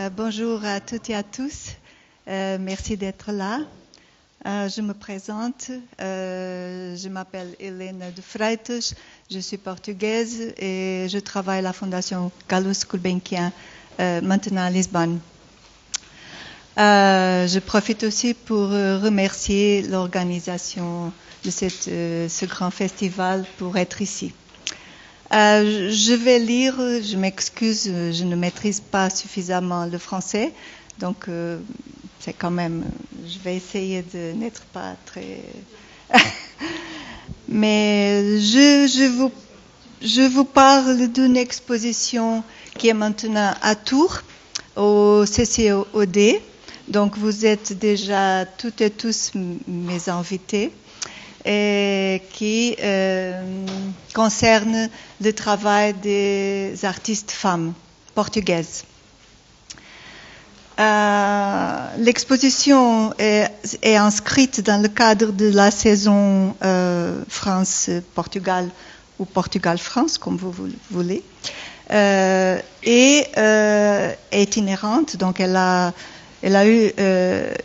Bonjour à toutes et à tous. Merci d'être là. Je me présente. Je m'appelle Helena de Freitas. Je suis portugaise et je travaille à la Fondation Carlos Gulbenkian maintenant à Lisbonne. Je profite aussi pour remercier l'organisation de ce grand festival pour être ici. Je vais lire, je m'excuse, je ne maîtrise pas suffisamment le français, donc c'est quand même, je vais essayer de n'être pas très... Mais je vous parle d'une exposition qui est maintenant à Tours, au CCOD, donc vous êtes déjà toutes et tous mes invités. Et qui concerne le travail des artistes femmes portugaises. L'exposition est inscrite dans le cadre de la saison France-Portugal ou Portugal-France, comme vous voulez, et est itinérante, donc elle a eu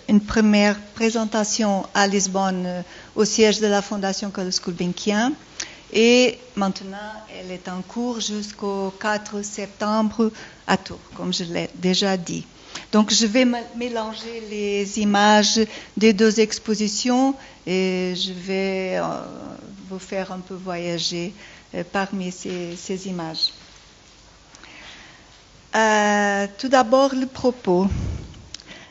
une première présentation à Lisbonne au siège de la Fondation Carlos Gulbenkian et maintenant elle est en cours jusqu'au 4 septembre à Tours, comme je l'ai déjà dit. Donc je vais mélanger les images des deux expositions et je vais vous faire un peu voyager parmi ces images. Tout d'abord le propos.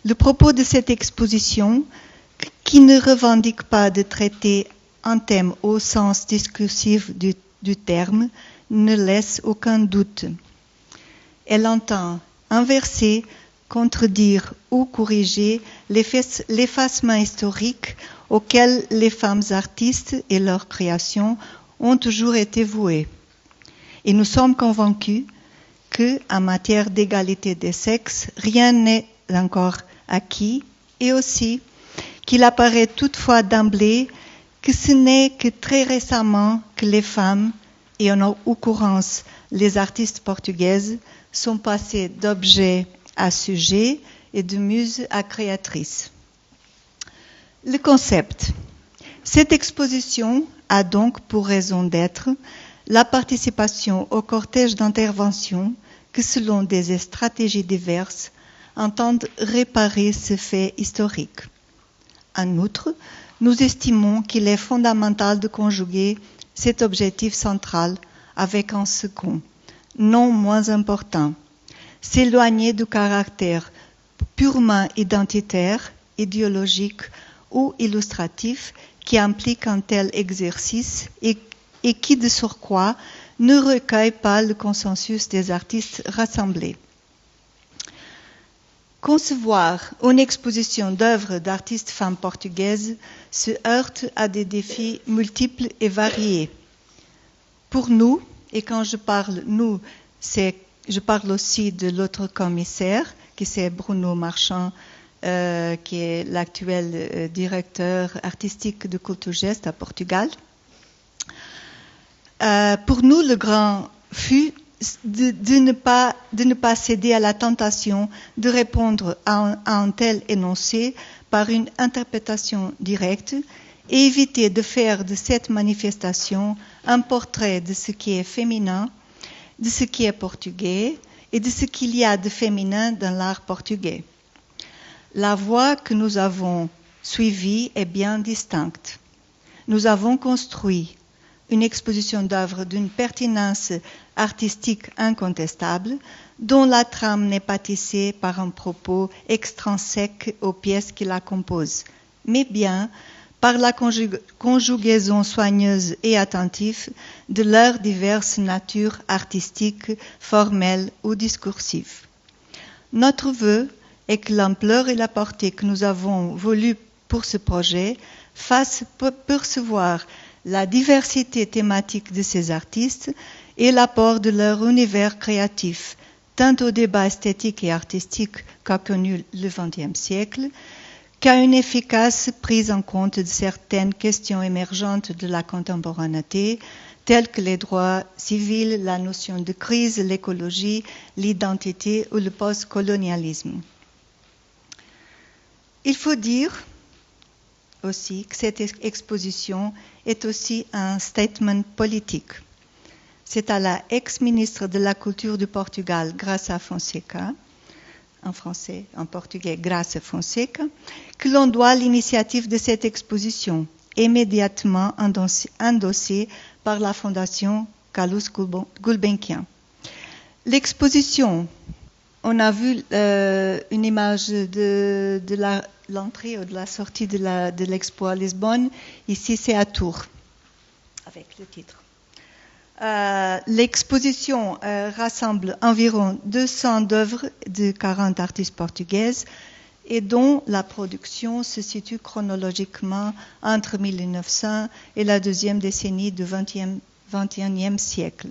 Le propos de cette exposition, qui ne revendique pas de traiter un thème au sens discursif du terme, ne laisse aucun doute. Elle entend inverser, contredire ou corriger l'effacement historique auquel les femmes artistes et leurs créations ont toujours été vouées. Et nous sommes convaincus qu'en matière d'égalité des sexes, rien n'est encore acquis, et aussi qu'il apparaît toutefois d'emblée que ce n'est que très récemment que les femmes, et en l'occurrence les artistes portugaises, sont passées d'objet à sujet et de muse à créatrice. Le concept. Cette exposition a donc pour raison d'être la participation au cortège d'intervention que, selon des stratégies diverses, entendent réparer ce fait historique. En outre, nous estimons qu'il est fondamental de conjuguer cet objectif central avec un second, non moins important, s'éloigner du caractère purement identitaire, idéologique ou illustratif qui implique un tel exercice et qui, de surcroît, ne recueille pas le consensus des artistes rassemblés. Concevoir une exposition d'œuvres d'artistes femmes portugaises se heurte à des défis multiples et variés. Pour nous, et quand je parle nous, je parle aussi de l'autre commissaire, qui c'est Bruno Marchand, qui est l'actuel directeur artistique de Culturgest à Portugal. Pour nous, le grand fut de ne pas céder à la tentation de répondre à un tel énoncé par une interprétation directe et éviter de faire de cette manifestation un portrait de ce qui est féminin, de ce qui est portugais et de ce qu'il y a de féminin dans l'art portugais. La voie que nous avons suivie est bien distincte. Nous avons construit une exposition d'œuvres d'une pertinence artistique incontestable, dont la trame n'est pas tissée par un propos extrinsèque aux pièces qui la composent, mais bien par la conjugaison soigneuse et attentive de leurs diverses natures artistiques, formelles ou discursives. Notre vœu est que l'ampleur et la portée que nous avons voulu pour ce projet fassent percevoir la diversité thématique de ces artistes et l'apport de leur univers créatif, tant au débat esthétique et artistique qu'a connu le XXe siècle, qu'à une efficace prise en compte de certaines questions émergentes de la contemporanéité, tels que les droits civils, la notion de crise, l'écologie, l'identité ou le post-colonialisme. Il faut dire aussi que cette exposition est aussi un statement politique. C'est à la ex-ministre de la Culture du Portugal, Graça Fonseca, en français, en portugais, Graça Fonseca, que l'on doit l'initiative de cette exposition, immédiatement endossée par la Fondation Carlos Gulbenkian. L'exposition, on a vu une image de l'entrée ou de la sortie de l'expo à Lisbonne. Ici, c'est à Tours, avec le titre. L'exposition rassemble environ 200 œuvres de 40 artistes portugaises et dont la production se situe chronologiquement entre 1900 et la deuxième décennie du XXIe siècle.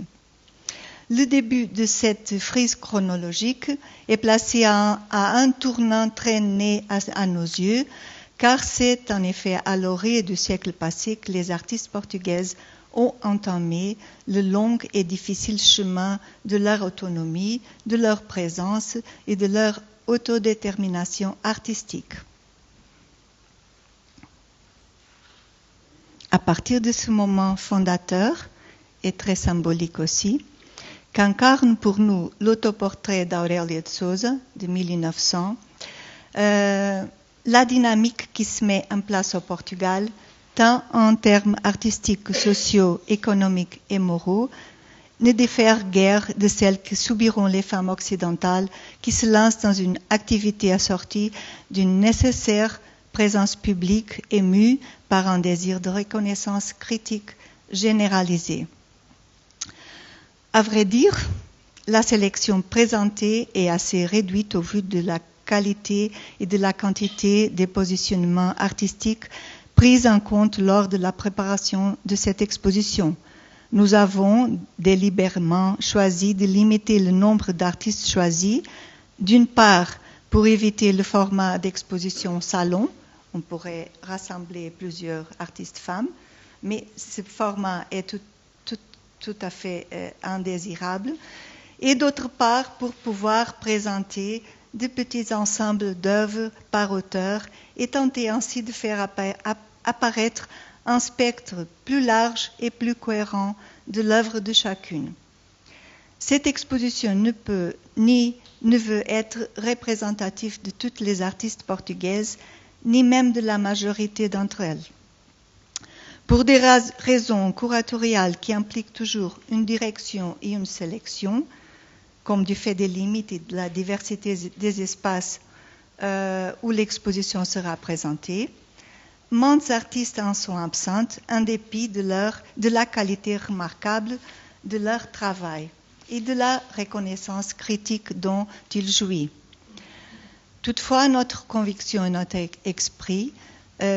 Le début de cette frise chronologique est placé à un tournant très né à nos yeux, car c'est en effet à l'orée du siècle passé que les artistes portugaises ont entamé le long et difficile chemin de leur autonomie, de leur présence et de leur autodétermination artistique. À partir de ce moment fondateur, et très symbolique aussi, qu'incarne pour nous l'autoportrait d'Aurélia de Sousa de 1900, la dynamique qui se met en place au Portugal, tant en termes artistiques que sociaux, économiques et moraux, ne diffère guère de celle que subiront les femmes occidentales qui se lancent dans une activité assortie d'une nécessaire présence publique émue par un désir de reconnaissance critique généralisée. À vrai dire, la sélection présentée est assez réduite au vu de la qualité et de la quantité des positionnements artistiques pris en compte lors de la préparation de cette exposition. Nous avons délibérément choisi de limiter le nombre d'artistes choisis, d'une part pour éviter le format d'exposition salon, on pourrait rassembler plusieurs artistes femmes, mais ce format est tout à fait indésirable, et d'autre part pour pouvoir présenter de petits ensembles d'œuvres par auteur et tenter ainsi de faire apparaître un spectre plus large et plus cohérent de l'œuvre de chacune. Cette exposition ne peut ni ne veut être représentative de toutes les artistes portugaises, ni même de la majorité d'entre elles. Pour des raisons curatoriales qui impliquent toujours une direction et une sélection, comme du fait des limites et de la diversité des espaces où l'exposition sera présentée, maintes artistes en sont absentes en dépit de la qualité remarquable de leur travail et de la reconnaissance critique dont ils jouissent. Toutefois, notre conviction et notre esprit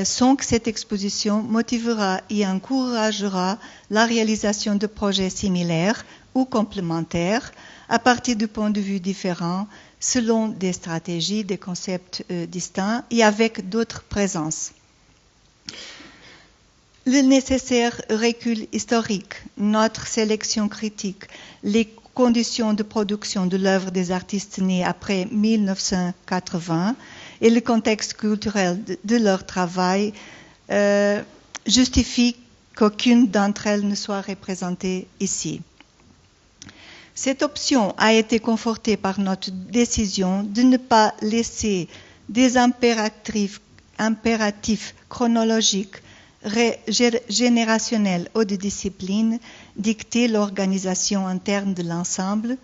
sont que cette exposition motivera et encouragera la réalisation de projets similaires ou complémentaires à partir de points de vue différents, selon des stratégies, des concepts distincts et avec d'autres présences. Le nécessaire recul historique, notre sélection critique, les conditions de production de l'œuvre des artistes nés après 1980 et le contexte culturel de leur travail justifient qu'aucune d'entre elles ne soit représentée ici. Cette option a été confortée par notre décision de ne pas laisser des impératifs chronologiques, générationnels ou de discipline dicter l'organisation interne de l'ensemble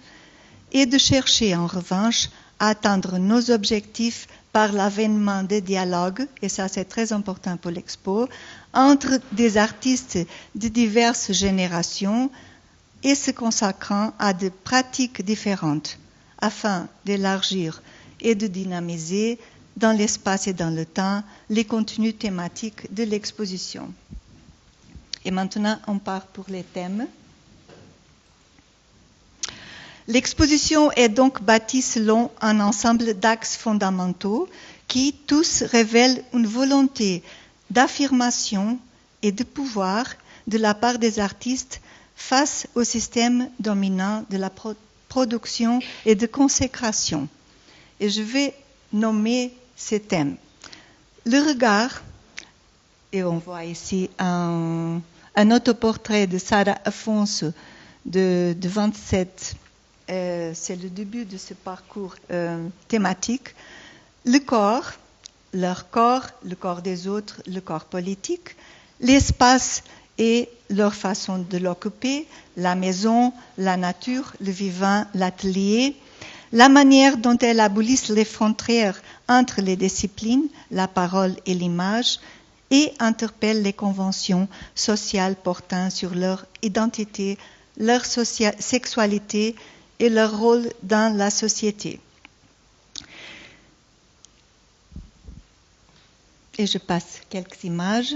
et de chercher en revanche à atteindre nos objectifs par l'avènement des dialogues, et ça c'est très important pour l'expo, entre des artistes de diverses générations et se consacrant à des pratiques différentes afin d'élargir et de dynamiser dans l'espace et dans le temps les contenus thématiques de l'exposition. Et maintenant, on part pour les thèmes. L'exposition est donc bâtie selon un ensemble d'axes fondamentaux qui tous révèlent une volonté d'affirmation et de pouvoir de la part des artistes face au système dominant de la production et de consécration. Et je vais nommer ces thèmes. Le regard, et on voit ici un autoportrait de Sara Afonso de 27, c'est le début de ce parcours thématique. Le corps, leur corps, le corps des autres, le corps politique, l'espace et leur façon de l'occuper, la maison, la nature, le vivant, l'atelier, la manière dont elles abolissent les frontières entre les disciplines, la parole et l'image, et interpellent les conventions sociales portant sur leur identité, leur sexualité et leur rôle dans la société. Et je passe quelques images.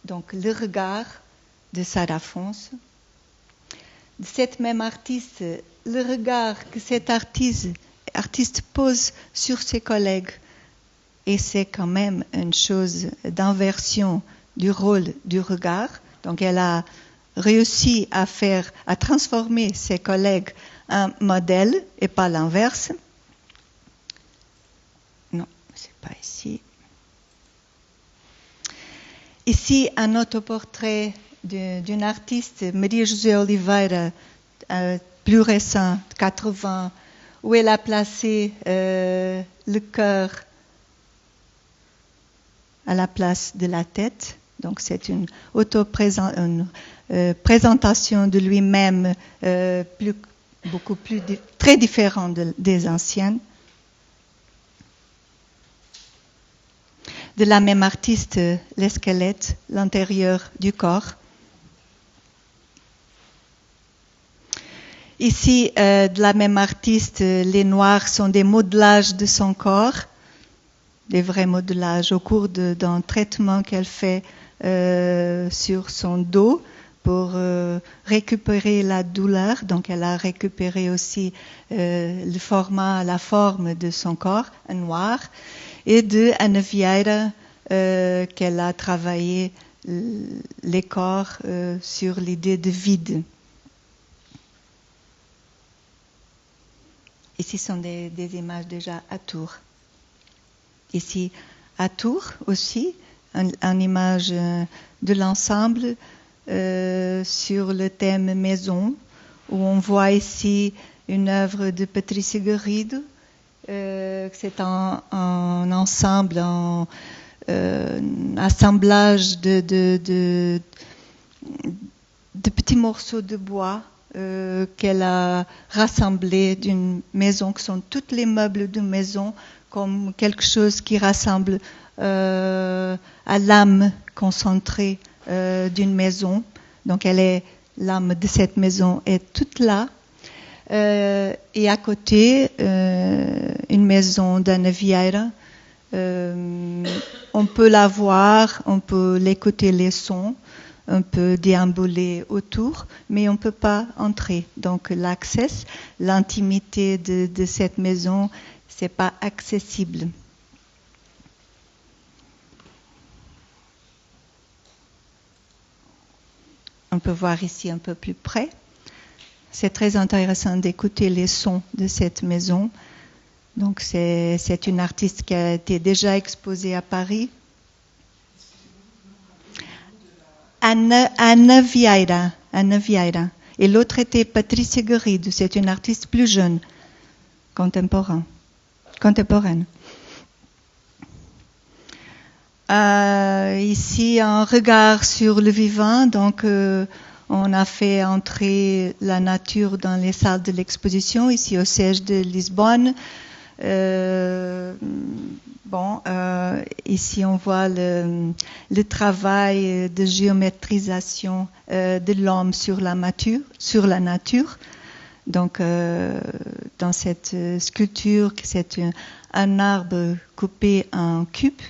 Donc, le regard de Sara Afonso. De cette même artiste, le regard que cet artiste pose sur ses collègues, et c'est quand même une chose d'inversion du rôle du regard. Donc, elle a réussi à transformer ses collègues en modèle et pas l'inverse. Non, c'est pas ici. Ici, un autoportrait d'une artiste, Maria-José Oliveira, plus récent, 80, où elle a placé le cœur à la place de la tête. Donc, c'est une présentation de lui-même très différente des anciennes. De la même artiste, les squelettes, l'intérieur du corps. Ici, de la même artiste, les noirs sont des modelages de son corps, des vrais modelages au cours d'un traitement qu'elle fait sur son dos pour récupérer la douleur. Donc, elle a récupéré aussi la forme de son corps, un noir. Et de Ana Vieira, qu'elle a travaillé les corps sur l'idée de vide. Ici sont des images déjà à Tours. Ici, à Tours aussi, une image de l'ensemble sur le thème maison, où on voit ici une œuvre de Patrícia Garrido. C'est un ensemble, un assemblage de petits morceaux de bois qu'elle a rassemblés d'une maison, qui sont tous les meubles de maison, comme quelque chose qui rassemble à l'âme concentrée d'une maison. Donc l'âme de cette maison est toute là. Et à côté, une maison d'Ana Vieira. On peut la voir, on peut l'écouter les sons, on peut déambuler autour, mais on ne peut pas entrer. Donc l'accès, l'intimité de cette maison, ce n'est pas accessible. On peut voir ici un peu plus près. C'est très intéressant d'écouter les sons de cette maison. Donc c'est une artiste qui a été déjà exposée à Paris. Ana Vieira. Et l'autre était Patrícia Garrido. C'est une artiste plus jeune, contemporaine. Ici, un regard sur le vivant. Donc, on a fait entrer la nature dans les salles de l'exposition, ici au siège de Lisbonne. Ici, on voit le travail de géométrisation de l'homme sur la nature. Donc, dans cette sculpture, c'est un arbre coupé en cubes.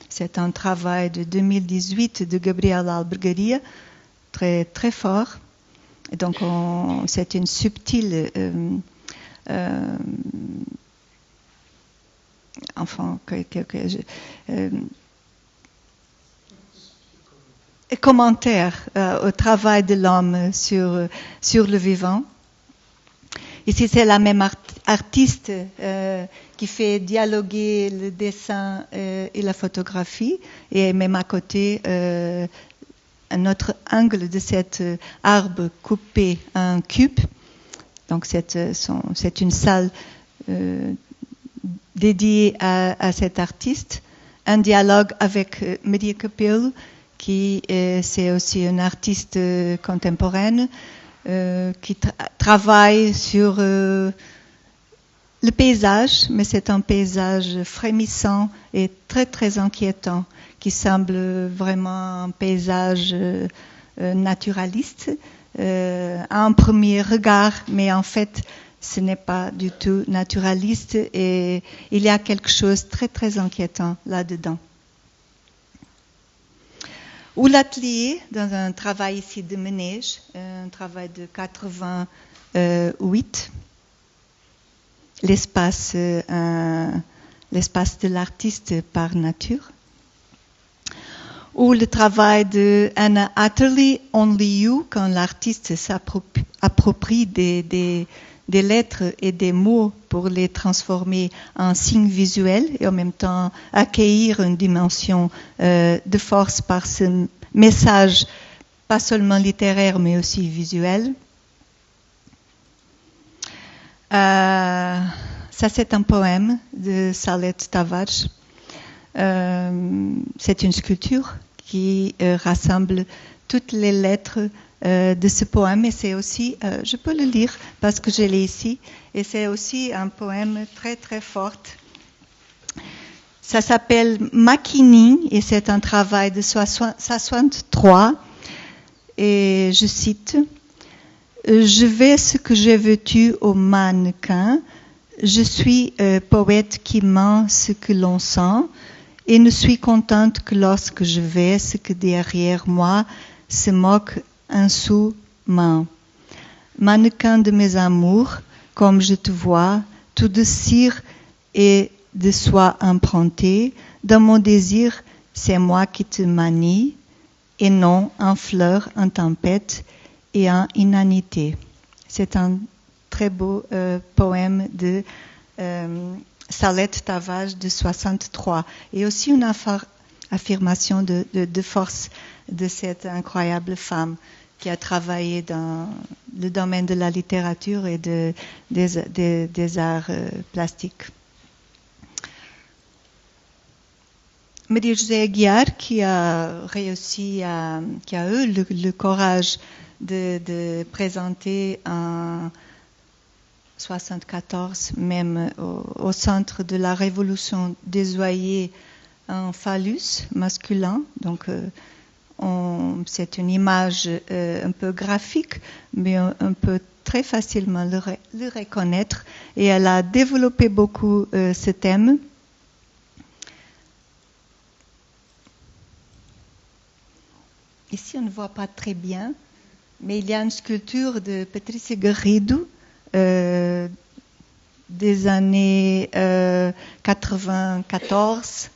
C'est un travail de 2018 de Gabriel Albergaria, très, très fort. Et donc, c'est une subtile... commentaires au travail de l'homme sur le vivant. Ici, c'est la même artiste qui fait dialoguer le dessin et la photographie, et même à côté, un autre angle de cet arbre coupé en cube. Donc, c'est une salle dédiée à cet artiste. Un dialogue avec Medea Kapil, qui c'est aussi une artiste contemporaine qui travaille sur le paysage, mais c'est un paysage frémissant et très très inquiétant, qui semble vraiment un paysage naturaliste à un premier regard, mais en fait ce n'est pas du tout naturaliste et il y a quelque chose de très très inquiétant là-dedans. Ou l'atelier, dans un travail ici de ménage, un travail de 88, l'espace de l'artiste par nature. Ou le travail de Anna Atterley, Only You, quand l'artiste s'approprie des lettres et des mots pour les transformer en signes visuels et en même temps accueillir une dimension de force par ce message, pas seulement littéraire mais aussi visuel. Ça, c'est un poème de Salette Tavares. C'est une sculpture qui rassemble toutes les lettres de ce poème, et c'est aussi, je peux le lire parce que je l'ai ici, et c'est aussi un poème très très fort. Ça s'appelle Maquining et c'est un travail de 63, et je cite: je vais ce que j'ai vêtu au mannequin, je suis poète qui ment ce que l'on sent, et ne suis contente que lorsque je vais ce que derrière moi se moque insouciant. Mannequin de mes amours, comme je te vois, tout de cire et de soie emprunté, dans mon désir, c'est moi qui te manie, et non en fleurs, en tempête et en inanité. C'est un très beau poème de Salette Tavares de 63, et aussi une affirmation de force de cette incroyable femme qui a travaillé dans le domaine de la littérature et des arts plastiques. Marie-Josée Aguiar, qui a réussi qui a eu le courage de présenter en 74, même au centre de la révolution des oeillets, un phallus masculin. Donc, c'est une image un peu graphique, mais on peut très facilement le reconnaître. Et elle a développé beaucoup ce thème. Ici, on ne voit pas très bien, mais il y a une sculpture de Patricia Garrido des années 94,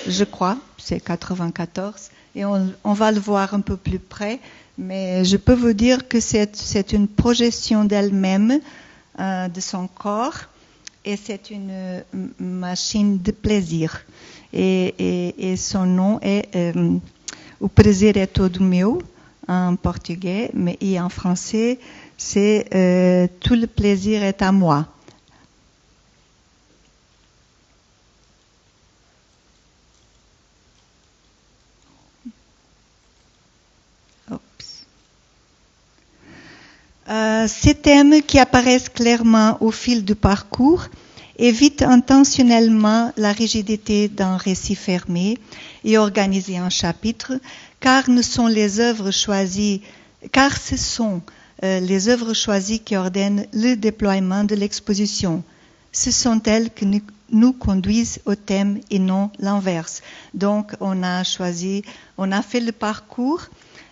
je crois, c'est 94, et on va le voir un peu plus près, mais je peux vous dire que c'est une projection d'elle-même, de son corps, et c'est une machine de plaisir. Et son nom est O prazer é todo meu, en portugais, mais et en français, c'est tout le plaisir est à moi. Ces thèmes qui apparaissent clairement au fil du parcours évitent intentionnellement la rigidité d'un récit fermé et organisé en chapitres, car ce sont les œuvres choisies qui ordonnent le déploiement de l'exposition. Ce sont elles qui nous conduisent au thème et non l'inverse. Donc, on a fait le parcours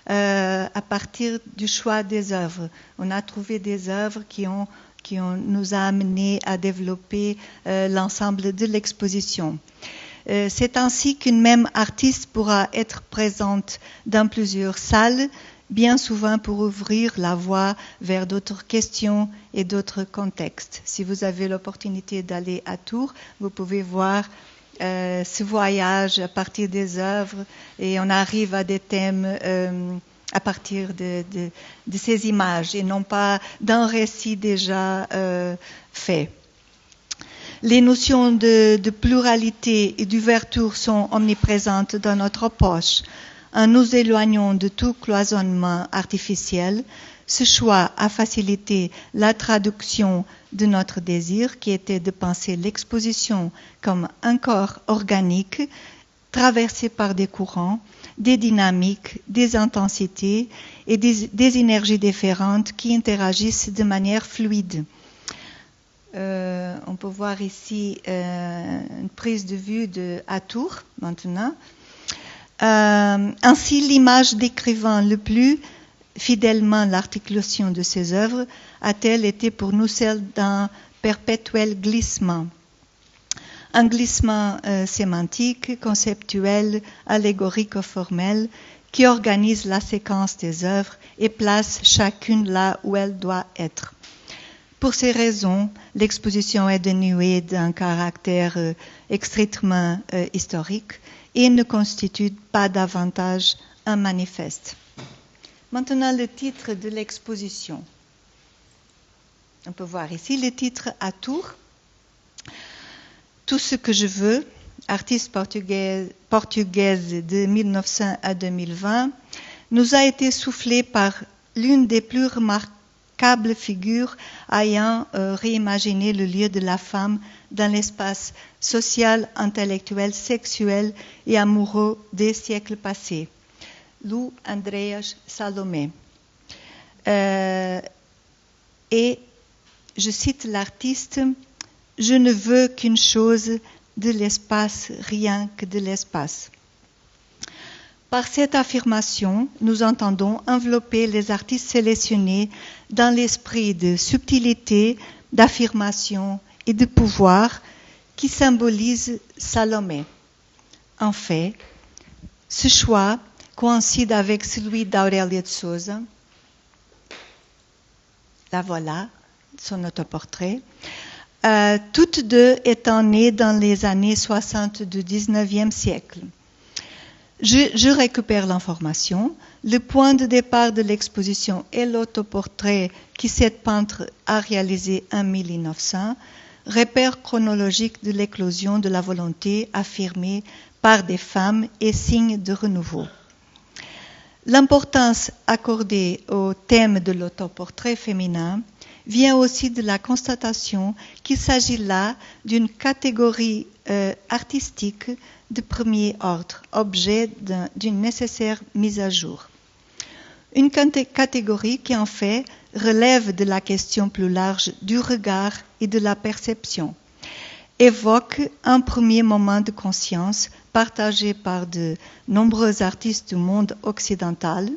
à partir du choix des œuvres. On a trouvé des œuvres qui nous a amené à développer l'ensemble de l'exposition. C'est ainsi qu'une même artiste pourra être présente dans plusieurs salles, bien souvent pour ouvrir la voie vers d'autres questions et d'autres contextes. Si vous avez l'opportunité d'aller à Tours, vous pouvez voir ce voyage à partir des œuvres et on arrive à des thèmes à partir de ces images et non pas d'un récit déjà fait. Les notions de pluralité et d'ouverture sont omniprésentes dans notre poche. En nous éloignant de tout cloisonnement artificiel, ce choix a facilité la traduction de notre désir qui était de penser l'exposition comme un corps organique traversé par des courants, des dynamiques, des intensités et des énergies différentes qui interagissent de manière fluide. On peut voir ici une prise de vue à Tours maintenant. Ainsi, l'image décrivant le plus fidèlement l'articulation de ces œuvres a-t-elle été pour nous celle d'un perpétuel glissement. Un glissement sémantique, conceptuel, allégorique ou formel qui organise la séquence des œuvres et place chacune là où elle doit être. Pour ces raisons, l'exposition est dénuée d'un caractère extrêmement historique et ne constitue pas davantage un manifeste. Maintenant, le titre de l'exposition. On peut voir ici le titre à Tours. Tout ce que je veux, artiste portugaise de 1900 à 2020, nous a été soufflé par l'une des plus remarquables figures ayant réimaginé le lieu de la femme dans l'espace social, intellectuel, sexuel et amoureux des siècles passés, Lou Andreas Salomé. Et je cite l'artiste, « Je ne veux qu'une chose, de l'espace, rien que de l'espace ». Par cette affirmation, nous entendons envelopper les artistes sélectionnés dans l'esprit de subtilité, d'affirmation et de pouvoir qui symbolise Salomé. En fait, ce choix coïncide avec celui d'Aurélia de Souza. La voilà, son autoportrait. Toutes deux étant nées dans les années 60 du 19e siècle. Je récupère l'information. Le point de départ de l'exposition est l'autoportrait qui cette peintre a réalisé en 1900, repère chronologique de l'éclosion de la volonté affirmée par des femmes et signe de renouveau. L'importance accordée au thème de l'autoportrait féminin vient aussi de la constatation qu'il s'agit là d'une catégorie artistique de premier ordre, objet d'une nécessaire mise à jour. Une catégorie qui en fait relève de la question plus large du regard et de la perception, évoque un premier moment de conscience partagé par de nombreux artistes du monde occidental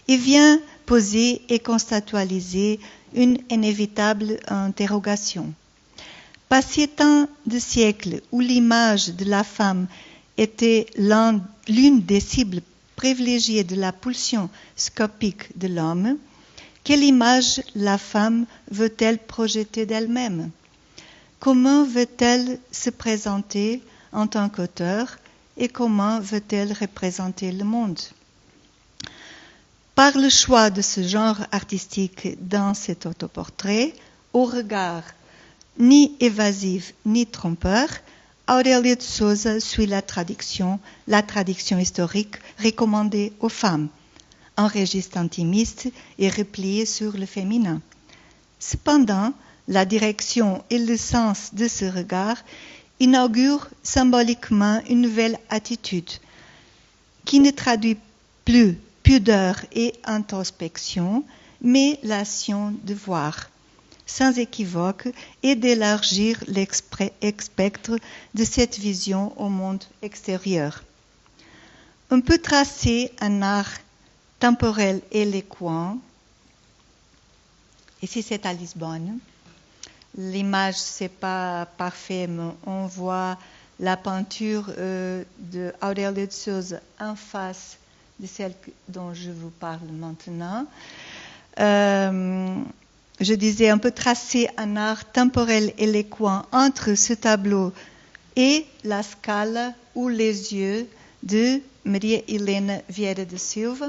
et vient poser et conceptualiser une inévitable interrogation. Passé tant de siècles où l'image de la femme était l'une des cibles privilégiées de la pulsion scopique de l'homme, quelle image la femme veut-elle projeter d'elle-même? Comment veut-elle se présenter en tant qu'auteur et comment veut-elle représenter le monde? Par le choix de ce genre artistique dans cet autoportrait, au regard ni évasif ni trompeur, Aurélia de Souza suit la tradition historique recommandée aux femmes, un registre intimiste et replié sur le féminin. Cependant, la direction et le sens de ce regard inaugurent symboliquement une nouvelle attitude qui ne traduit plus pudeur et introspection, mais l'action de voir, sans équivoque, et d'élargir le spectre de cette vision au monde extérieur. On peut tracer un art temporel éloquent. Ici, c'est à Lisbonne. L'image, c'est pas parfait, mais on voit la peinture de Aurélio de Sousa en face de celle dont je vous parle maintenant. Je disais, on peut tracer un art temporel éloquent entre ce tableau et la Scala ou les yeux de Maria Helena Vieira de Silva.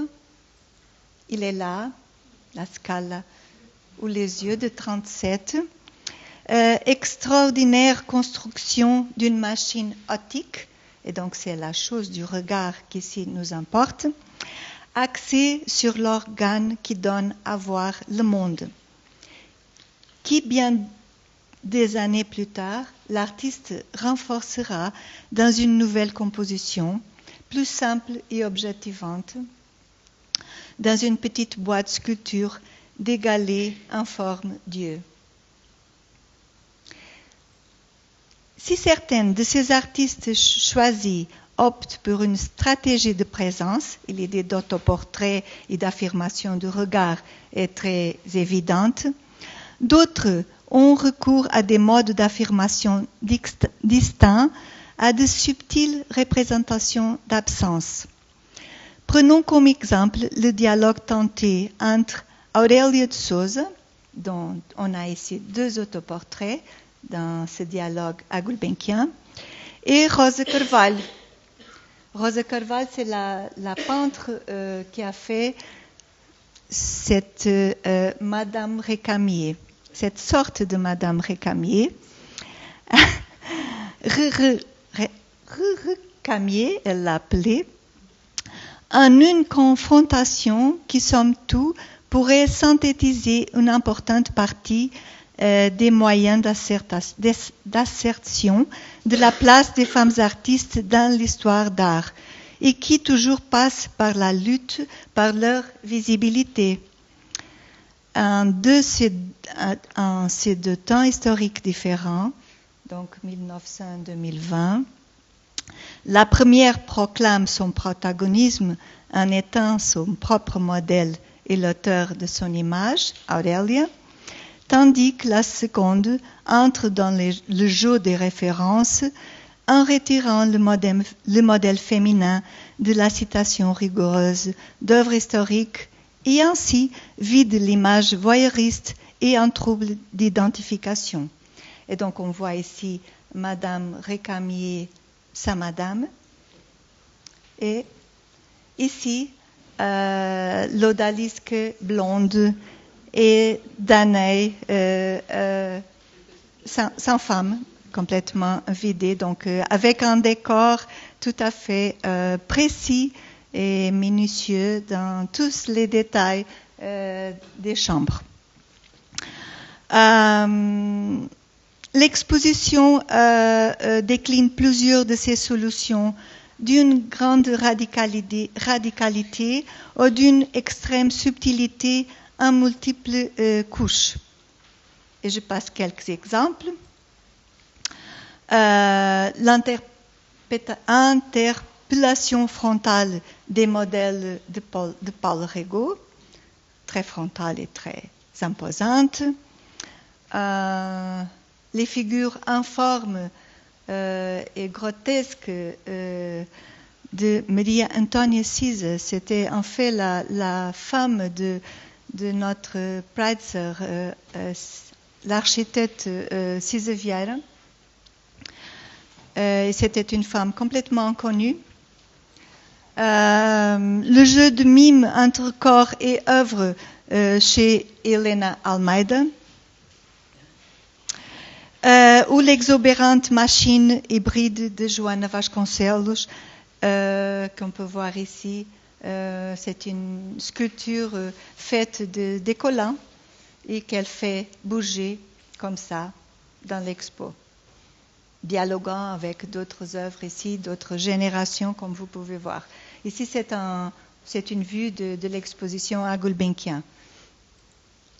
Il est là, la Scala ou les yeux de 37. Extraordinaire construction d'une machine optique, et donc c'est la chose du regard qui ici nous importe, axée sur l'organe qui donne à voir le monde, qui bien des années plus tard, l'artiste renforcera dans une nouvelle composition, plus simple et objectivante, dans une petite boîte sculpture d'égalée en forme Dieu. Si certains de ces artistes choisis optent pour une stratégie de présence, l'idée d'autoportrait et d'affirmation du regard est très évidente, d'autres ont recours à des modes d'affirmation distincts, à de subtiles représentations d'absence. Prenons comme exemple le dialogue tenté entre Aurélio de Sousa, dont on a ici 2 autoportraits dans ce dialogue à Gulbenkian, et Rosa Carvalho. Rosa Carvalho, c'est la peintre qui a fait cette Madame Récamier, cette sorte de Madame Récamier. Récamier, elle l'appelait, en une confrontation qui, somme toute, pourrait synthétiser une importante partie des moyens d'assertion de la place des femmes artistes dans l'histoire d'art et qui toujours passe par la lutte, par leur visibilité. En ces 2 temps historiques différents, donc 1900-2020, la première proclame son protagonisme en étant son propre modèle et l'auteur de son image, Aurélia, tandis que la seconde entre dans le jeu des références en retirant le modèle féminin de la citation rigoureuse d'œuvres historiques et ainsi vide l'image voyeuriste et un trouble d'identification. Et donc on voit ici Madame Récamier, sa madame, et ici l'odalisque blonde et Danae, sans femme, complètement vidée, donc avec un décor tout à fait précis et minutieux dans tous les détails des chambres. L'exposition décline plusieurs de ces solutions d'une grande radicalité ou d'une extrême subtilité en multiples couches. Et je passe quelques exemples. L'interpellation frontale des modèles de Paul Rego, très frontale et très imposante. Les figures informes et grotesques de Maria Antonia Siza, c'était en fait la femme de notre Prizer, l'architecte Siza Vieira. C'était une femme complètement inconnue. Le jeu de mime entre corps et œuvre chez Helena Almeida. Ou l'exobérante machine hybride de Joana Vasconcelos, qu'on peut voir ici. C'est une sculpture faite de décollants et qu'elle fait bouger comme ça dans l'expo, dialoguant avec d'autres œuvres ici, d'autres générations, comme vous pouvez voir. Ici, c'est une vue de l'exposition à Gulbenkian.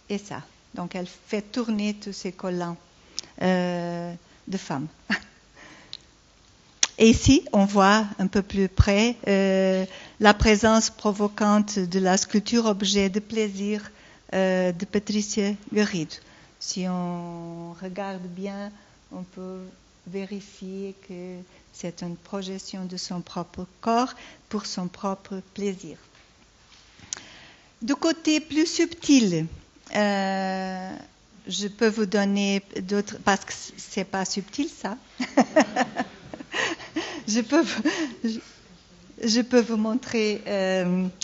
Et ça, donc elle fait tourner tous ces collants de femmes. Et ici, on voit un peu plus près la présence provocante de la sculpture objet de plaisir de Patricia Garrido. Si on regarde bien, on peut vérifier que C'est une projection de son propre corps pour son propre plaisir. Du côté plus subtil, je peux vous donner d'autres, parce que c'est pas subtil ça. je peux vous montrer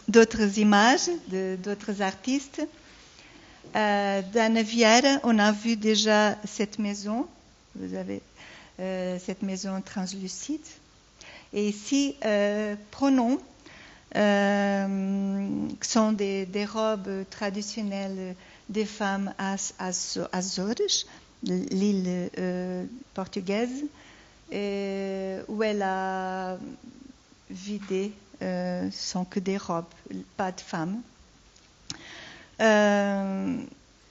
d'autres images d'autres artistes. D'Anne Vieira, on a vu déjà cette maison. Vous avez cette maison translucide. Et ici, prenons, qui sont des robes traditionnelles des femmes Açores, l'île portugaise, où elle a vidé, sont que des robes, pas de femmes.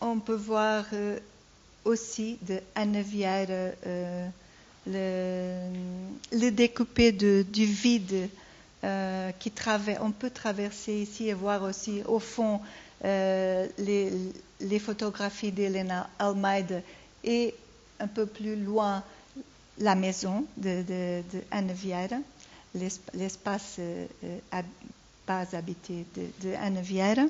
On peut voir aussi de Anne Vieira le découpé du vide qui on peut traverser ici et voir aussi au fond les photographies d'Helena Almeida et un peu plus loin la maison de Anne Vieira, l'espace pas habité de Anne Vieira.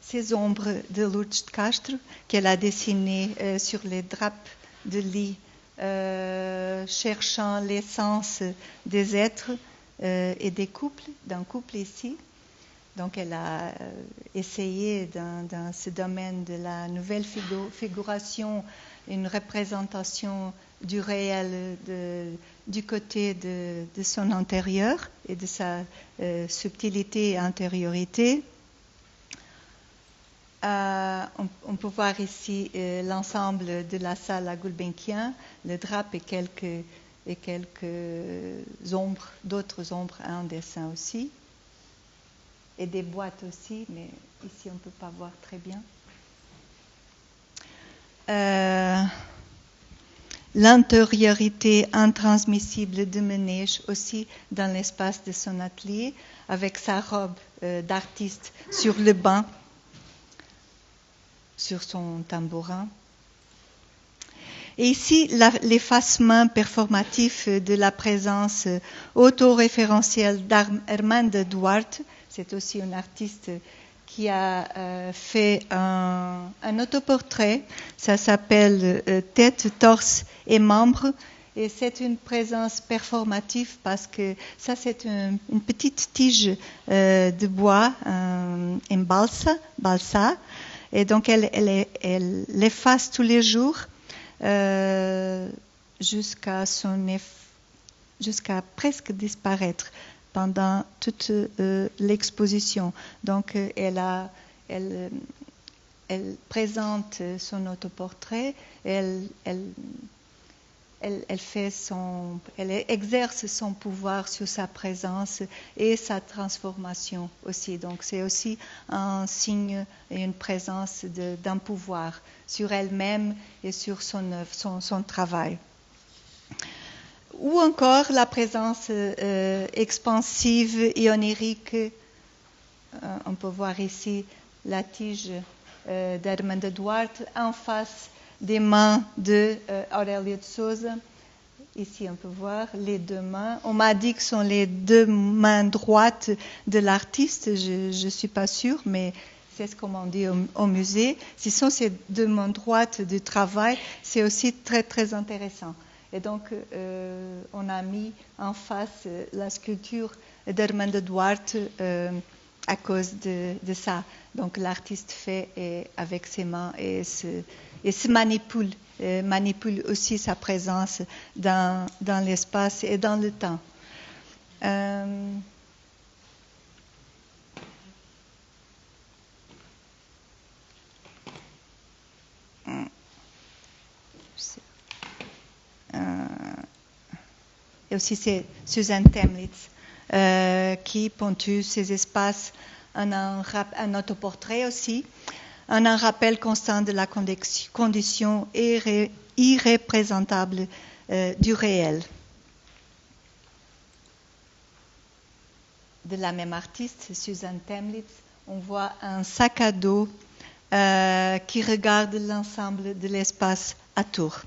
Ces ombres de Lourdes de Castro qu'elle a dessinées sur les draps de lit, cherchant l'essence des êtres et des couples, d'un couple ici. Donc elle a essayé dans ce domaine de la nouvelle figuration une représentation du réel du côté de son intérieur et de sa subtilité et intériorité. On peut voir ici l'ensemble de la salle à Gulbenkian, le drap et quelques ombres, d'autres ombres en dessin aussi, et des boîtes aussi, mais ici on ne peut pas voir très bien. L'intériorité intransmissible de Ménage aussi dans l'espace de son atelier, avec sa robe d'artiste sur le banc, sur son tambourin. Et ici, l'effacement performatif de la présence autoréférentielle d'Armanda Duarte. C'est aussi une artiste qui a fait un autoportrait. Ça s'appelle Tête, torse et membres. Et c'est une présence performative parce que ça, c'est une petite tige de bois en balsa. Et donc, elle l'efface tous les jours jusqu'à presque disparaître pendant toute l'exposition. Donc, elle présente son autoportrait, elle exerce son pouvoir sur sa présence et sa transformation aussi. Donc c'est aussi un signe et une présence d'un pouvoir sur elle-même et sur son œuvre, son travail. Ou encore la présence expansive et onirique. On peut voir ici la tige d'Armanda Duarte en face des mains de Aurélio de Sousa. Ici, on peut voir les deux mains. On m'a dit que ce sont les deux mains droites de l'artiste. Je ne suis pas sûre, mais c'est ce qu'on m'a dit au musée. Si ce sont ces deux mains droites du travail, c'est aussi très, très intéressant. Et donc, on a mis en face la sculpture d'Armanda Duarte à cause de ça. Donc, l'artiste fait avec ses mains et se manipule aussi sa présence dans l'espace et dans le temps. Et aussi c'est Suzanne Temlitz qui ponctue ces espaces en un autoportrait aussi, en un rappel constant de la condition irréprésentable du réel. De la même artiste, Suzanne Temlitz, on voit un sac à dos qui regarde l'ensemble de l'espace à Tours.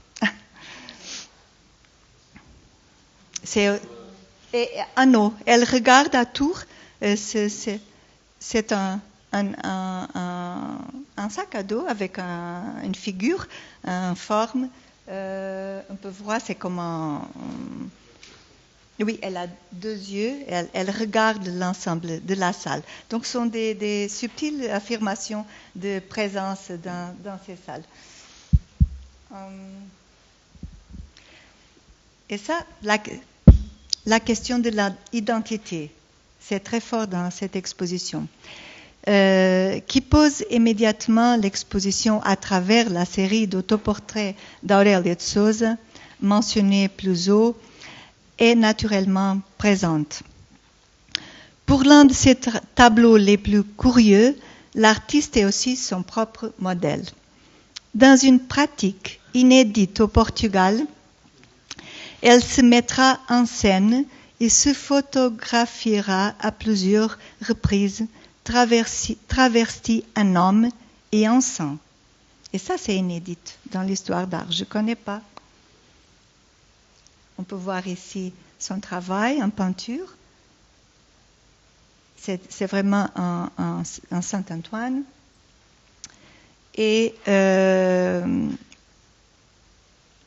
non, elle regarde à tour. C'est un sac à dos avec une figure, une forme. On peut voir, c'est comme oui, elle a deux yeux, elle regarde l'ensemble de la salle. Donc, ce sont des subtiles affirmations de présence dans ces salles. Et ça, la question de l'identité, c'est très fort dans cette exposition, qui pose immédiatement l'exposition à travers la série d'autoportraits d'Aurelio de Sousa, mentionnée plus haut, est naturellement présente. Pour l'un de ses tableaux les plus curieux, l'artiste est aussi son propre modèle. Dans une pratique inédite au Portugal, elle se mettra en scène et se photographiera à plusieurs reprises, travesti un homme et un sang. Et ça, c'est inédit dans l'histoire d'art. Je ne connais pas. On peut voir ici son travail en peinture. C'est vraiment un Saint-Antoine. Et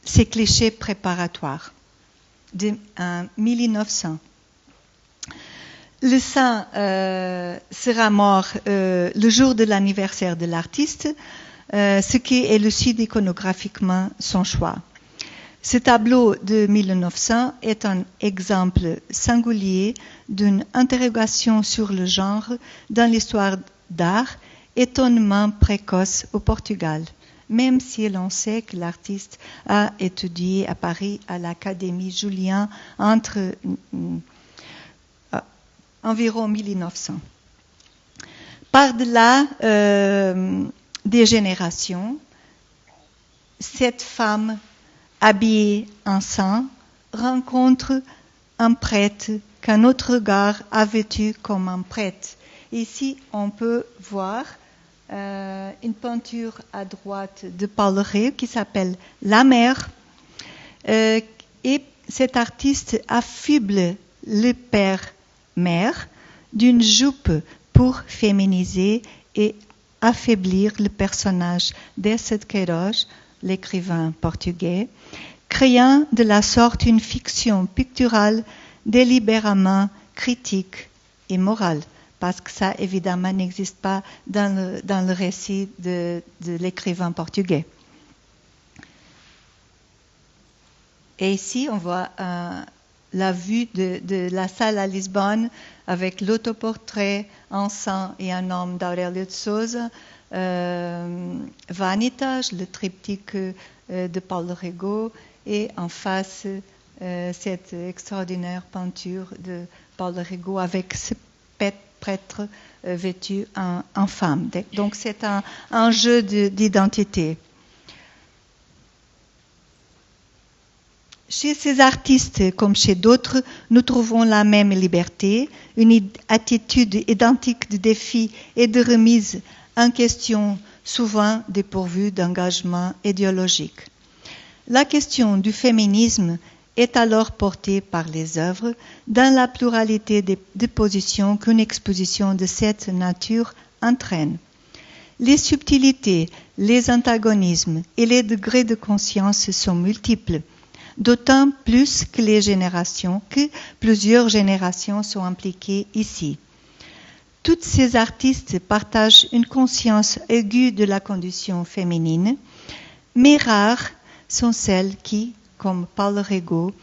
ces clichés préparatoires de 1900. Le saint sera mort le jour de l'anniversaire de l'artiste, ce qui élucide iconographiquement son choix. Ce tableau de 1900 est un exemple singulier d'une interrogation sur le genre dans l'histoire d'art étonnamment précoce au Portugal, même si l'on sait que l'artiste a étudié à Paris à l'Académie Julian entre environ 1900. Par-delà des générations, cette femme habillée en saint rencontre un prêtre qu'un autre regard a vêtu comme un prêtre. Ici, on peut voir une peinture à droite de Paulo Rego qui s'appelle La Mère. Et cet artiste affuble le père-mère d'une jupe pour féminiser et affaiblir le personnage d'Essa de Queiroz, l'écrivain portugais, créant de la sorte une fiction picturale délibérément critique et morale, parce que ça, évidemment, n'existe pas dans le récit de l'écrivain portugais. Et ici, on voit la vue de la salle à Lisbonne avec l'autoportrait en sang et un homme d'Aurelio de Sousa, Vanitas, le triptyque de Paulo Rego, et en face, cette extraordinaire peinture de Paulo Rego avec ce prêtre vêtu en femme. Donc c'est un jeu d'identité. Chez ces artistes, comme chez d'autres, nous trouvons la même liberté, une attitude identique de défi et de remise en question, souvent dépourvue d'engagement idéologique. La question du féminisme est alors portée par les œuvres dans la pluralité de positions qu'une exposition de cette nature entraîne. Les subtilités, les antagonismes et les degrés de conscience sont multiples, d'autant plus que plusieurs générations sont impliquées ici. Toutes ces artistes partagent une conscience aiguë de la condition féminine, mais rares sont celles qui, comme Paulo Rego,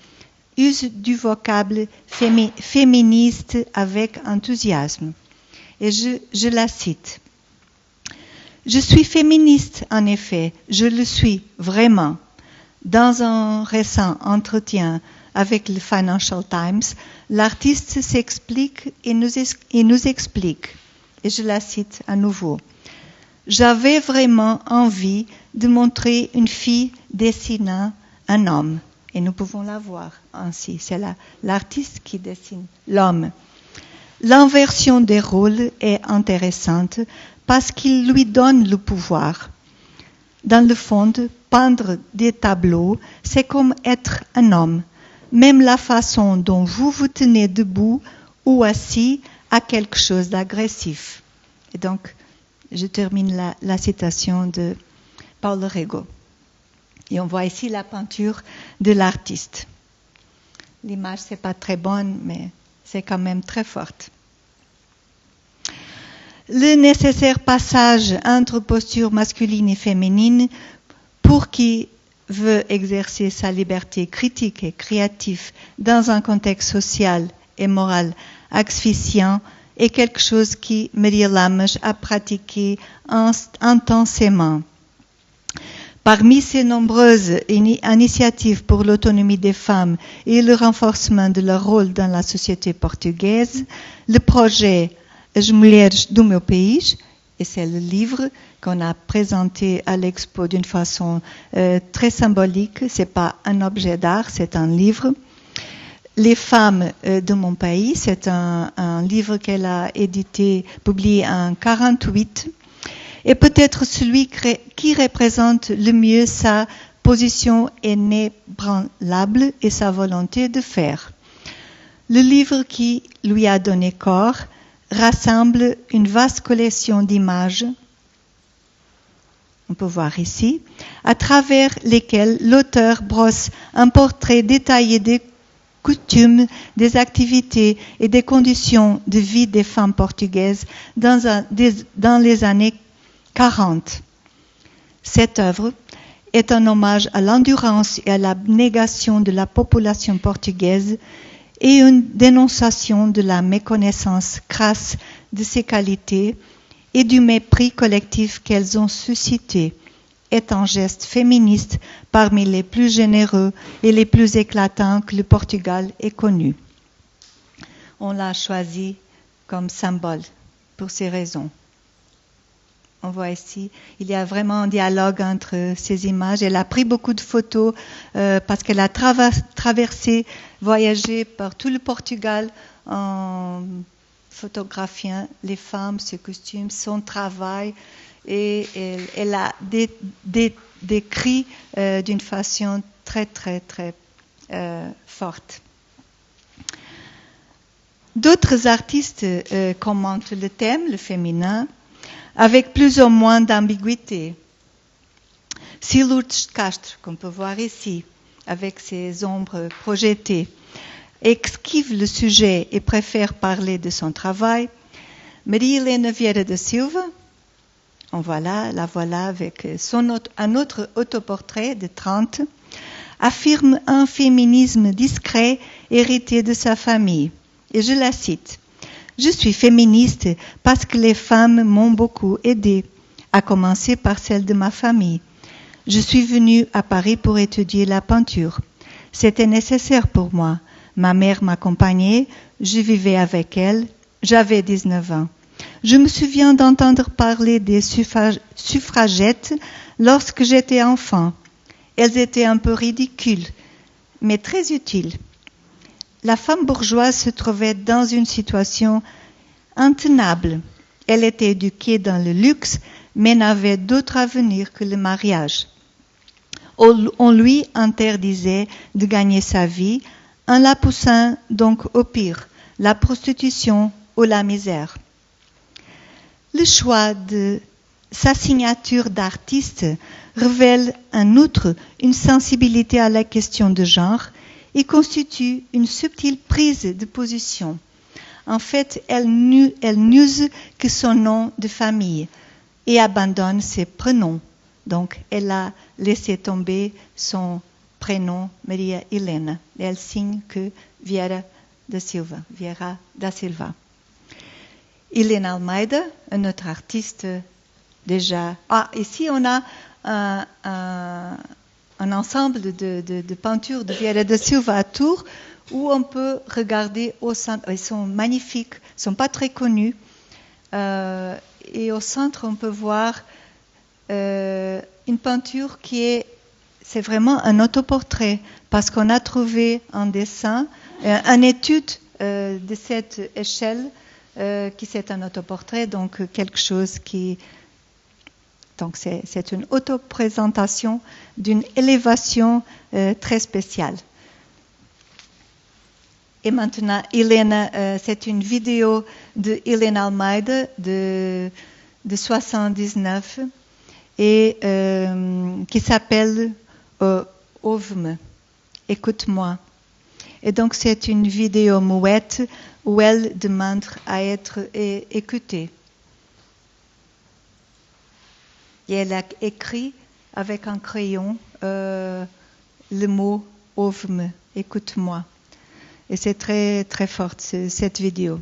usent du vocable féministe avec enthousiasme. Et je la cite. « Je suis féministe, en effet, je le suis vraiment. » Dans un récent entretien avec le Financial Times, l'artiste s'explique et nous explique, et je la cite à nouveau. « J'avais vraiment envie de montrer une fille dessinant un homme. » Et nous pouvons la voir ainsi. C'est l'artiste qui dessine l'homme. L'inversion des rôles est intéressante parce qu'il lui donne le pouvoir. Dans le fond, peindre des tableaux, c'est comme être un homme. même la façon dont vous vous tenez debout ou assis a quelque chose d'agressif. Et donc, je termine la citation de Paulo Rego. Et on voit ici la peinture de l'artiste. L'image, c'est pas très bonne, mais c'est quand même très forte. Le nécessaire passage entre posture masculine et féminine pour qui veut exercer sa liberté critique et créative dans un contexte social et moral asphyxiant est quelque chose qui Maria Lamas a pratiqué intensément. Parmi ces nombreuses initiatives pour l'autonomie des femmes et le renforcement de leur rôle dans la société portugaise, le projet As Mulheres do Meu País, et c'est le livre qu'on a présenté à l'expo d'une façon très symbolique, c'est pas un objet d'art, c'est un livre. Les femmes de mon pays, c'est un livre qu'elle a publié en 1948, et peut-être celui qui représente le mieux sa position inébranlable et sa volonté de faire. Le livre qui lui a donné corps rassemble une vaste collection d'images, on peut voir ici, à travers lesquelles l'auteur brosse un portrait détaillé des coutumes, des activités et des conditions de vie des femmes portugaises dans les années 40. Cette œuvre est un hommage à l'endurance et à l'abnégation de la population portugaise et une dénonciation de la méconnaissance crasse de ces qualités et du mépris collectif qu'elles ont suscité, est un geste féministe parmi les plus généreux et les plus éclatants que le Portugal ait connu. On l'a choisi comme symbole pour ces raisons. On voit ici, il y a vraiment un dialogue entre ces images. Elle a pris beaucoup de photos parce qu'elle a traversé, voyagé par tout le Portugal en photographiant les femmes, ses costumes, son travail. Et elle a décrit d'une façon très, très, très forte. D'autres artistes commentent le thème, le féminin, avec plus ou moins d'ambiguïté. Lourdes Castro, qu'on peut voir ici, avec ses ombres projetées, esquive le sujet et préfère parler de son travail. Maria Helena Vieira da Silva, la voilà avec un autre autoportrait de 30, affirme un féminisme discret hérité de sa famille. Et je la cite. « Je suis féministe parce que les femmes m'ont beaucoup aidée, à commencer par celles de ma famille. Je suis venue à Paris pour étudier la peinture. C'était nécessaire pour moi. Ma mère m'accompagnait, je vivais avec elle, j'avais 19 ans. Je me souviens d'entendre parler des suffragettes lorsque j'étais enfant. Elles étaient un peu ridicules, mais très utiles. La femme bourgeoise se trouvait dans une situation intenable. Elle était éduquée dans le luxe, mais n'avait d'autre avenir que le mariage. On lui interdisait de gagner sa vie en la poussant donc au pire, la prostitution ou la misère. Le choix de sa signature d'artiste révèle en outre une sensibilité à la question de genre et constitue une subtile prise de position. En fait, elle n'use que son nom de famille et abandonne ses prénoms. Donc, elle a laissé tomber son prénom Maria Helena. Elle signe que Vieira da Silva. Helena Almeida, un autre artiste déjà. Ici on a un ensemble de peintures de Vieira da Silva à Tours où on peut regarder au centre. Ils sont magnifiques, ils ne sont pas très connus. Et au centre, on peut voir une peinture c'est vraiment un autoportrait parce qu'on a trouvé un dessin, une étude de cette échelle qui c'est un autoportrait, donc quelque chose qui... Donc c'est une autoprésentation d'une élévation très spéciale. Et maintenant, Helena, c'est une vidéo de Helena Almeida de 79 et qui s'appelle Ouve-me, écoute-moi. Et donc, c'est une vidéo muette où elle demande à être écoutée. Et elle a écrit avec un crayon le mot « Ouve-me, écoute-moi ». Et c'est très, très fort, cette vidéo.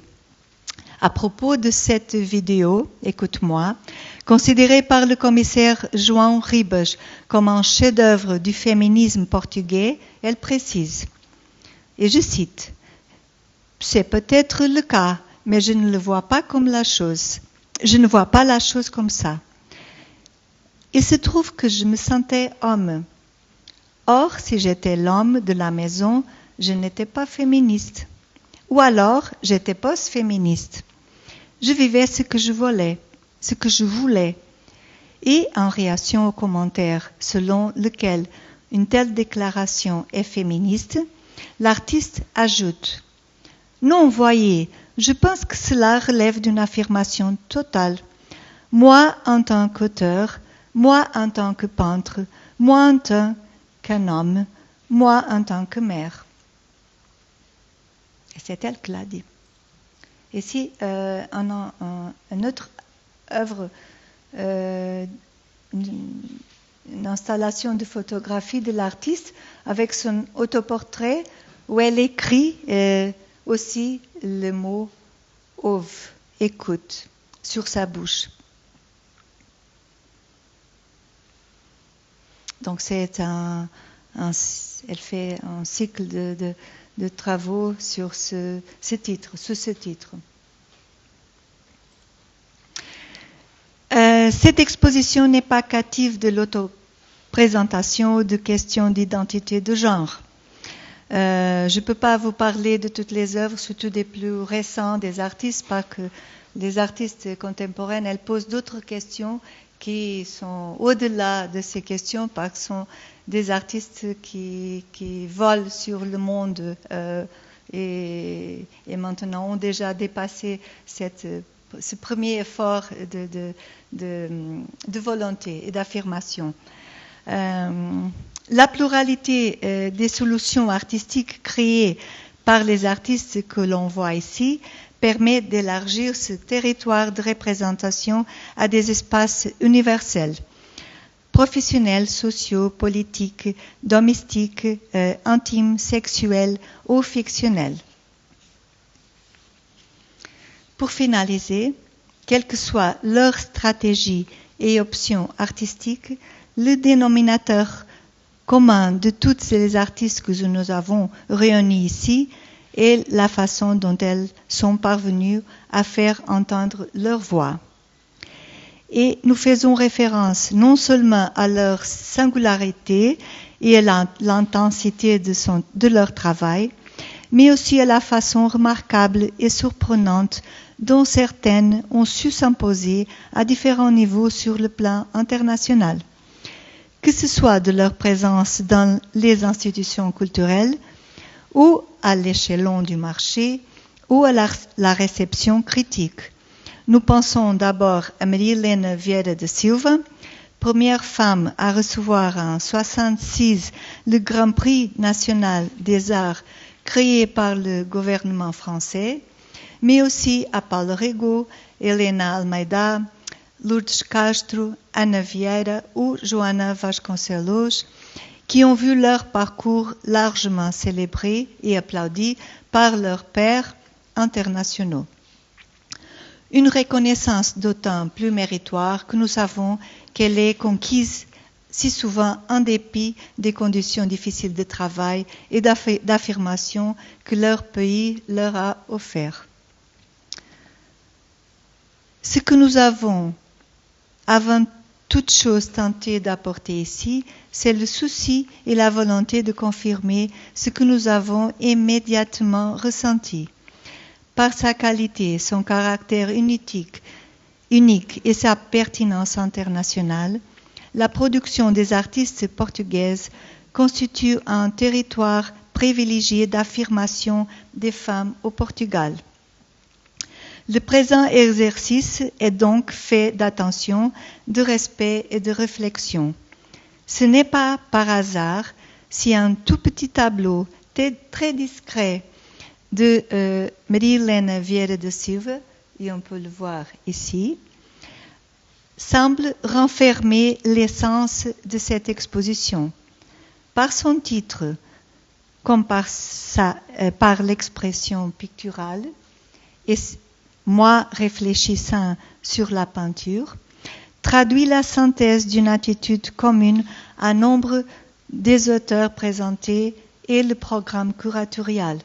À propos de cette vidéo, écoute-moi, considérée par le commissaire João Ribas comme un chef-d'œuvre du féminisme portugais, elle précise, et je cite, « C'est peut-être le cas, mais je ne le vois pas comme la chose. Je ne vois pas la chose comme ça. Il se trouve que je me sentais homme. Or, si j'étais l'homme de la maison, je n'étais pas féministe. Ou alors, j'étais post-féministe. Je vivais ce que je voulais, ce que je voulais. Et en réaction au commentaire selon lequel une telle déclaration est féministe, l'artiste ajoute « Non, voyez, je pense que cela relève d'une affirmation totale. Moi en tant qu'auteur, moi en tant que peintre, moi en tant qu'un homme, moi en tant que mère. » Et c'est elle qui l'a dit. Ici, une autre œuvre, une installation de photographie de l'artiste avec son autoportrait où elle écrit aussi le mot « ouve », écoute, sur sa bouche. Donc elle fait un cycle de travaux sur ce titre. Cette exposition n'est pas captive de l'autoprésentation ou de questions d'identité de genre. Je ne peux pas vous parler de toutes les œuvres, surtout des plus récents des artistes, parce que les artistes contemporains, elles posent d'autres questions qui sont au-delà de ces questions, parce que ce sont des artistes qui volent sur le monde et maintenant ont déjà dépassé ce premier effort de volonté et d'affirmation. La pluralité des solutions artistiques créées par les artistes que l'on voit ici permet d'élargir ce territoire de représentation à des espaces universels, professionnels, sociaux, politiques, domestiques, intimes, sexuels ou fictionnels. Pour finaliser, quelle que soit leur stratégie et options artistiques, le dénominateur commun de toutes les artistes que nous avons réunis ici est la façon dont elles sont parvenues à faire entendre leur voix. Et nous faisons référence non seulement à leur singularité et à l'intensité de leur travail, mais aussi à la façon remarquable et surprenante dont certaines ont su s'imposer à différents niveaux sur le plan international, que ce soit de leur présence dans les institutions culturelles ou à l'échelon du marché ou à la réception critique. Nous pensons d'abord à Maria-Helena Vieira da Silva, première femme à recevoir en 1966 le Grand Prix national des arts créé par le gouvernement français, mais aussi à Paulo Rego, Helena Almeida, Lourdes Castro, Ana Vieira ou Joana Vasconcelos, qui ont vu leur parcours largement célébré et applaudi par leurs pairs internationaux. Une reconnaissance d'autant plus méritoire que nous savons qu'elle est conquise si souvent en dépit des conditions difficiles de travail et d'affirmation que leur pays leur a offert. Ce que nous avons, avant toute chose tenté d'apporter ici, c'est le souci et la volonté de confirmer ce que nous avons immédiatement ressenti. Par sa qualité, son caractère unique et sa pertinence internationale, la production des artistes portugaises constitue un territoire privilégié d'affirmation des femmes au Portugal. Le présent exercice est donc fait d'attention, de respect et de réflexion. Ce n'est pas par hasard si un tout petit tableau très discret de Maria-Helena Vieira da Silva, et on peut le voir ici, semble renfermer l'essence de cette exposition. Par son titre, comme par l'expression picturale, et moi réfléchissant sur la peinture, traduit la synthèse d'une attitude commune à nombre des auteurs présentés et le programme curatorial.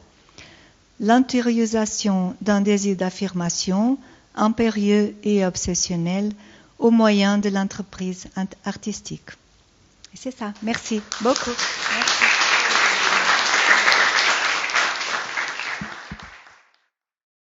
L'intériorisation d'un désir d'affirmation impérieux et obsessionnel au moyen de l'entreprise artistique. Et c'est ça. Merci beaucoup. Merci.